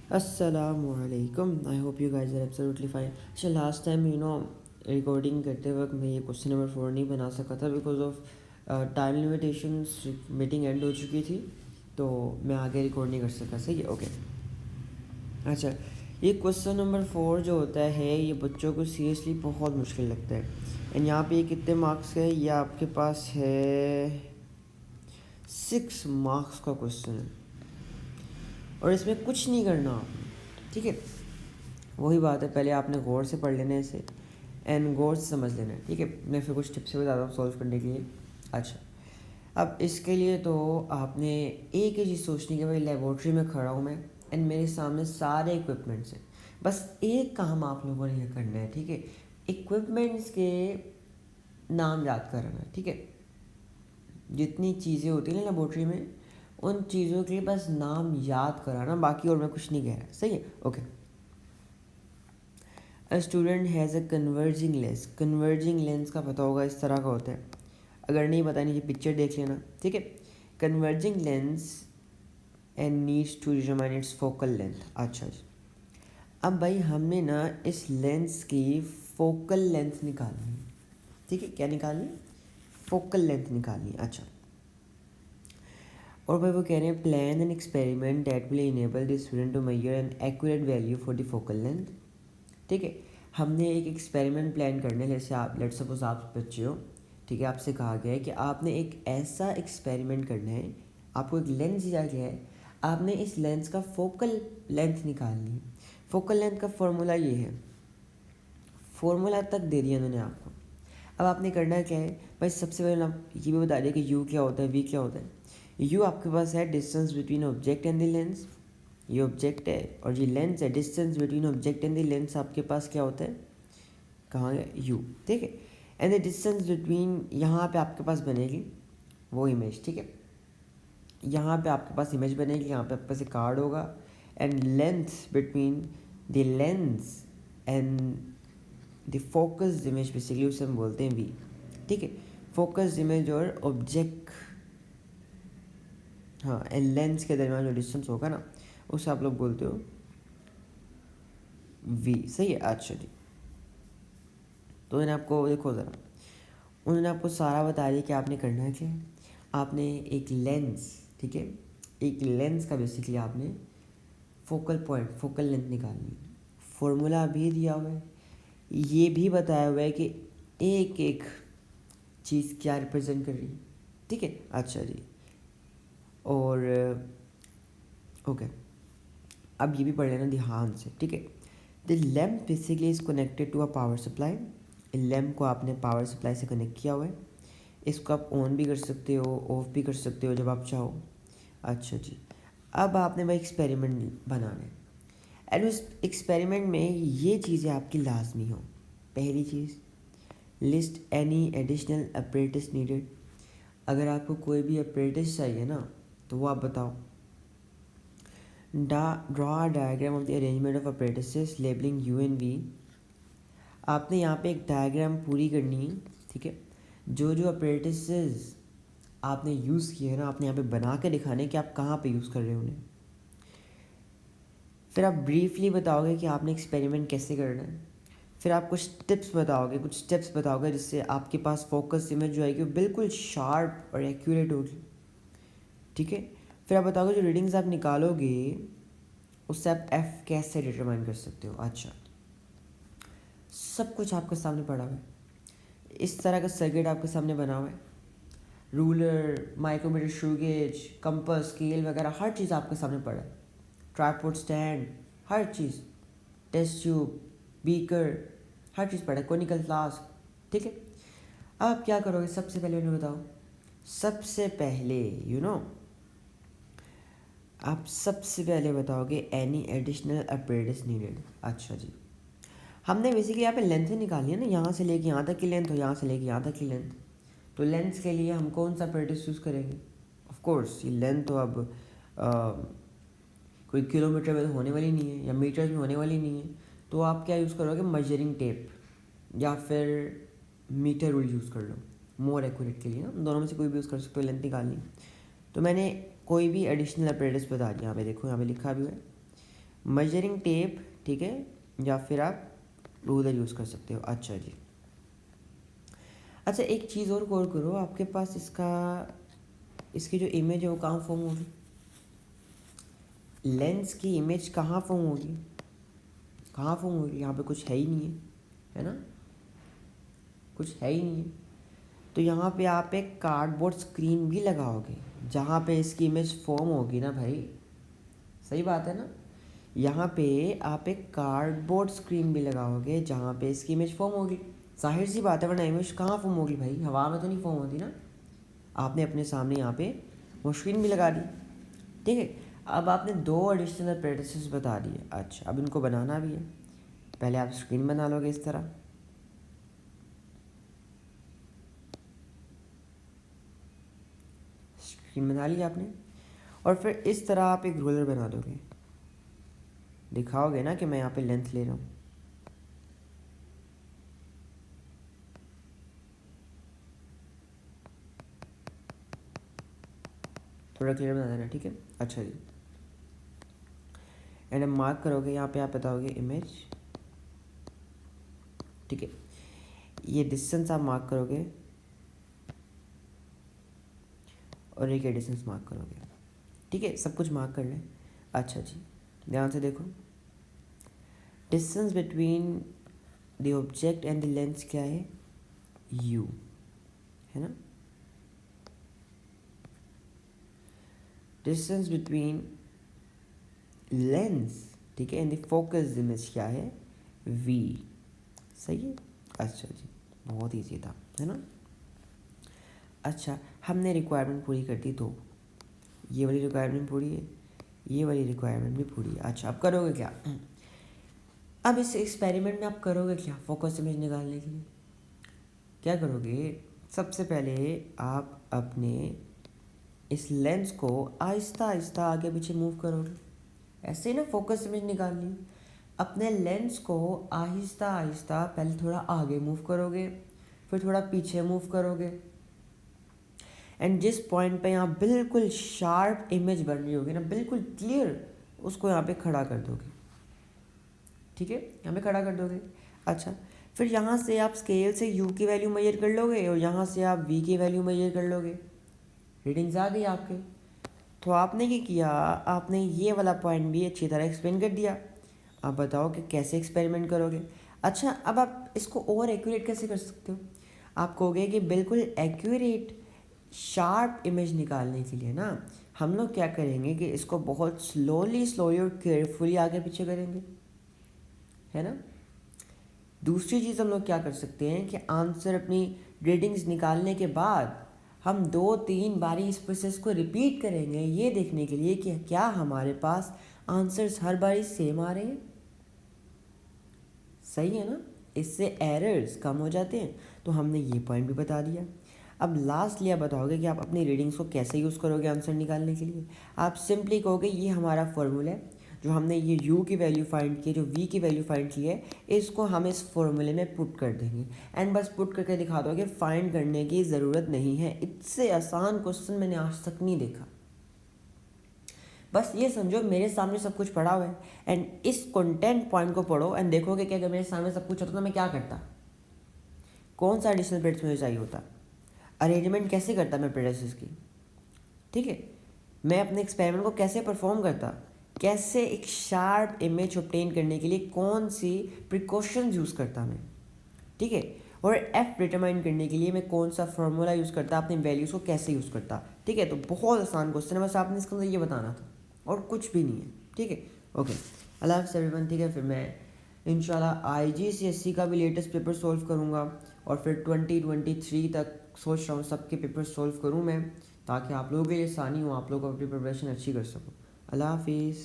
Assalamualaikum. I hope you guys are absolutely fine. So last time recording करते वक्त मैं ये क्वेश्चन नंबर 4 नहीं बना सका था because of time limitations. Meeting and हो चुकी थी तो मैं आगे रिकॉर्ड नहीं कर सका। सही है, ओके। अच्छा, ये क्वेश्चन नंबर 4 जो होता है ये बच्चों को सीरियसली बहुत मुश्किल लगता है। एंड यहाँ पे ये कितने मार्क्स का है? ये आपके पास है 6 मार्क्स का क्वेश्चन है और इसमें कुछ नहीं करना आपने, ठीक है। वही बात है, पहले आपने गौर से पढ़ लेना है इसे एंड गौर से समझ लेना है, ठीक है। मैं फिर कुछ टिप्स बता रहा हूँ सॉल्व करने के लिए। अच्छा, अब इसके लिए तो आपने एक ही चीज़ सोचनी कि भाई लेबॉर्ट्री में खड़ा हूँ मैं एंड मेरे सामने सारे इक्विपमेंट्स हैं। बस एक काम आप लोगों ने ये करना है, ठीक है। इक्विपमेंट्स के नाम याद कराना है, ठीक है। जितनी चीज़ें होती हैं ना लेबॉर्ट्री में, उन चीज़ों के लिए बस नाम याद कराना, बाकी और मैं कुछ नहीं कह रहा। सही है, okay. A student has a converging lens. Converging lens का पता होगा इस तरह का होता है, अगर नहीं पता नीचे पिक्चर देख लेना, ठीक है। Converging lens and needs to determine its focal length. अच्छा जी, अब भाई हमने ना इस लेंस की फोकल लेंथ निकालनी है, ठीक है। क्या निकालनी है? फोकल लेंथ निकालनी है। अच्छा, और भाई वो कह रहे हैं plan an experiment that will enable the student to measure an accurate value for the focal length, ठीक है। हमने एक एक्सपेरिमेंट प्लान करना है। जैसे आप लेट सपोज आप बच्चे हो, ठीक है। आपसे कहा गया है कि आपने एक ऐसा एक्सपेरिमेंट करना है, आपको एक लेंस दिया गया है, आपने इस लेंस का फोकल लेंथ निकालनी है। फोकल लेंथ का फॉर्मूला ये है, फॉर्मूला तक दे दिया उन्होंने आपको। अब आपने करना क्या है भाई? सबसे पहले आप ये भी बता दिया कि यू क्या होता है, वी क्या होता है। यू आपके पास है distance between object and the lens, ये ऑब्जेक्ट है, और ये लेंस है। Distance between object and the lens आपके पास क्या होता है? कहाँ है? यू, ठीक है। एंड द डिस्टेंस बिटवीन, यहाँ पे आपके पास बनेगी वो इमेज, ठीक है। यहाँ पे आपके पास इमेज बनेगी, यहाँ पे आपके पास एक कार्ड होगा। And length between the lens and the focus image, basically उसे हम बोलते हैं वी, ठीक है। फोकस इमेज और ऑब्जेक्ट, हाँ, एंड लेंस के दरमियान जो डिस्टेंस होगा ना, उसे आप लोग बोलते हो वी। सही है, अच्छा जी। तो उन्होंने आपको, देखो ज़रा, उन्होंने आपको सारा बता दिया कि आपने करना क्या है। आपने एक लेंस, ठीक है, एक लेंस का बेसिकली आपने फोकल पॉइंट, फोकल लेंथ निकालनी है। फॉर्मूला भी दिया हुआ है, ये भी बताया हुआ है कि एक एक चीज़ क्या रिप्रेजेंट कर रही है, ठीक है। अच्छा जी, और ओके, अब ये भी पढ़ लेना ध्यान से, ठीक है। The lamp basically is connected to a power supply. Lamp को आपने पावर सप्लाई से कनेक्ट किया हुआ है। इसको आप ऑन भी कर सकते हो, ऑफ भी कर सकते हो जब आप चाहो। अच्छा जी, अब आपने भाई एक्सपेरिमेंट बनाना है एंड उस एक्सपेरिमेंट में ये चीज़ें आपकी लाजमी हो। पहली चीज़, list any additional apparatus needed. अगर आपको कोई भी अपरेटिस चाहिए ना तो वो आप बताओ। Draw diagram of the arrangement of apparatuses labelling U and V. आपने यहाँ पे एक डायग्राम पूरी करनी है, ठीक है। जो जो अप्रेटिसेस आपने यूज़ किए हैं ना, आपने यहाँ पे बना के दिखाने कि आप कहाँ पे यूज़ कर रहे हो उन्हें। फिर आप ब्रीफली बताओगे कि आपने एक्सपेरिमेंट कैसे करना है। फिर आप कुछ टिप्स बताओगे, कुछ स्टेप्स बताओगे जिससे आपके पास फोकस इमेज जो आएगी वो बिल्कुल शार्प और एक्यूरेट होगी, ठीक है। फिर आप बताओगे जो रीडिंग्स आप निकालोगे उससे आप एफ कैसे डिटरमाइन कर सकते हो। अच्छा, सब कुछ आपके सामने पड़ा हुआ है। इस तरह का सर्किट आपके सामने बना हुआ है। रूलर, माइक्रोमीटर, शू गेज, कंपास, स्केल वगैरह हर चीज़ आपके सामने पड़ा है। ट्राइपॉड स्टैंड, हर चीज़, टेस्ट ट्यूब, बीकर, हर चीज़ पड़ा है, कोनिकल फ्लास्क, ठीक है। अब आप क्या करोगे? सबसे पहले उन्हें बताओ। सबसे पहले आप सबसे पहले बताओगे एनी एडिशनल अपरेटिस नीडेड। अच्छा जी, हमने बेसिकली यहाँ पे लेंथ निकाली है ना, यहाँ से लेके यहाँ तक की लेंथ और यहाँ से लेके यहाँ तक की लेंथ। तो लेंथ के लिए हम कौन सा अपरेटिस यूज़ करेंगे? ऑफ कोर्स ये लेंथ तो अब कोई किलोमीटर में तो होने वाली नहीं है या मीटर्स में होने वाली नहीं है। तो आप क्या यूज़ करोगे? मेजरिंग टेप या फिर मीटर रूल यूज़ कर लो मोर एक्यूरेट के लिए ना, दोनों में से कोई भी यूज़ कर सकते हो लेंथ निकालनी। तो मैंने कोई भी एडिशनल अपरेटिस बता दिया। यहाँ पे देखो, यहाँ पे लिखा भी है मेजरिंग टेप, ठीक है, या फिर आप रूलर यूज़ कर सकते हो। अच्छा जी। अच्छा, एक चीज़ और गौर करो, आपके पास इसकी जो इमेज है वो कहाँ फॉर्म होगी? लेंस की इमेज कहाँ फॉर्म होगी? कहाँ फॉर्म होगी? यहाँ पे कुछ है ही नहीं है ना? कुछ है ही नहीं है। तो यहाँ पे आप एक कार्डबोर्ड स्क्रीन भी लगाओगे जहाँ पे इसकी इमेज फॉर्म होगी ना भाई, सही बात है ना? यहाँ पे आप एक कार्डबोर्ड स्क्रीन भी लगाओगे जहाँ पे इसकी इमेज फॉर्म होगी। जाहिर सी बात है, वरना इमेज कहाँ फॉर्म होगी भाई? हवा में तो नहीं फॉर्म होती ना। आपने अपने सामने यहाँ पे वो स्क्रीन भी लगा दी, ठीक है। अब आपने 2 एडिशनल अप्रेंटिसेस बता दिए। अच्छा, अब इनको बनाना भी है। पहले आप स्क्रीन बना लोगे इस तरह, स्क्रीन बना लिया आपने, और फिर इस तरह आप एक रोलर बना दोगे। दिखाओगे ना कि मैं यहाँ पे लेंथ ले रहा हूँ। थोड़ा क्लियर बना देना, ठीक है। अच्छा जी, एंड अब मार्क करोगे यहाँ पे, आप बताओगे इमेज, ठीक है। ये डिस्टेंस आप मार्क करोगे और एक डिस्टेंस मार्क करोगे, ठीक है। सब कुछ मार्क कर लें। अच्छा जी, ध्यान से देखो, distance between the object and the lens क्या है? यू, है ना। डिस्टेंस बिटवीन लेंस, ठीक है, एंड द फोकस इमेज क्या है? वी, सही है। अच्छा जी, बहुत ईजी था, है ना। अच्छा, हमने रिक्वायरमेंट पूरी कर दी, तो ये वाली रिक्वायरमेंट पूरी है, ये वाली रिक्वायरमेंट भी पूरी है। अच्छा, अब करोगे क्या? अब इस एक्सपेरिमेंट में आप करोगे क्या फोकस इमेज निकालने के लिए? क्या करोगे? सबसे पहले आप अपने इस लेंस को आहिस्ता आहिस्ता आगे पीछे मूव करोगे। ऐसे ही ना फोकस इमेज निकालनी। अपने लेंस को आहिस्ता आहिस्ता पहले थोड़ा आगे मूव करोगे, फिर थोड़ा पीछे मूव करोगे, एंड जिस पॉइंट पे यहाँ बिल्कुल शार्प इमेज बन रही होगी ना, बिल्कुल क्लियर, उसको यहाँ पे खड़ा कर दोगे, ठीक है। यहाँ पे खड़ा कर दोगे। अच्छा, फिर यहाँ से आप स्केल से यू की वैल्यू मेजर कर लोगे और यहाँ से आप वी की वैल्यू मेजर कर लोगे। रीडिंग्स आ गई आपके। तो आपने क्या किया, आपने ये वाला पॉइंट भी अच्छी तरह एक्सप्लेन कर दिया। आप बताओ कि कैसे एक्सपेरिमेंट करोगे। अच्छा, अब आप इसको और एक्यूरेट कैसे कर सकते हो? आप कहोगे कि बिल्कुल एक्यूरेट शार्प इमेज निकालने के लिए ना, हम लोग क्या करेंगे कि इसको बहुत स्लोली स्लोली और केयरफुली आगे पीछे करेंगे, है ना। दूसरी चीज़ हम लोग क्या कर सकते हैं कि आंसर अपनी रीडिंग्स निकालने के बाद हम 2-3 बारी इस प्रोसेस को रिपीट करेंगे, ये देखने के लिए कि क्या हमारे पास आंसर्स हर बारी सेम आ रहे हैं। सही है ना, इससे एरर्स कम हो जाते हैं। तो हमने ये पॉइंट भी बता दिया। अब लास्टली आप बताओगे कि आप अपनी रीडिंग्स को कैसे यूज़ करोगे आंसर निकालने के लिए। आप सिंपली कहोगे ये हमारा फॉर्मूला है, जो हमने ये u की वैल्यू फाइंड की है, जो v की वैल्यू फाइंड की है, इसको हम इस फॉर्मूले में पुट कर देंगे, एंड बस पुट करके दिखा दोगे। फाइंड करने की ज़रूरत नहीं है। इससे आसान क्वेश्चन मैंने आज तक नहीं देखा। बस ये समझो मेरे सामने सब कुछ पड़ा हुआ है, एंड इस कंटेंट पॉइंट को पढ़ो एंड देखोगे कि अगर मेरे सामने सब कुछ होता तो मैं क्या करता, कौन सा एडिशनल प्रेडिक्स मुझे चाहिए होता, अरेंजमेंट कैसे करता मैं प्रेडिक्स की, ठीक है, मैं अपने एक्सपेरिमेंट को कैसे परफॉर्म करता, कैसे एक शार्प इमेज ऑब्टेन करने के लिए कौन सी प्रिकॉशंस यूज़ करता मैं, ठीक है, और एफ डिटरमाइन करने के लिए मैं कौन सा फार्मूला यूज़ करता, अपने वैल्यूज़ को कैसे यूज़ करता, ठीक है। तो बहुत आसान क्वेश्चन है, बस आपने इसके अंदर ये बताना था और कुछ भी नहीं है, ठीक है। ओके, अल्लाह हाफ़िज़ एवरीवन, ठीक है। फिर मैं इंशाल्लाह IGCSE का भी लेटेस्ट पेपर सॉल्व करूँगा, और फिर 2023 तक सोच रहा हूँ सबके पेपर सॉल्व करूँ मैं, ताकि आप लोगों के लिए आसानी हो, आप लोग अपनी प्रिपरेशन अच्छी कर सको। अल्लाह हाफिज़।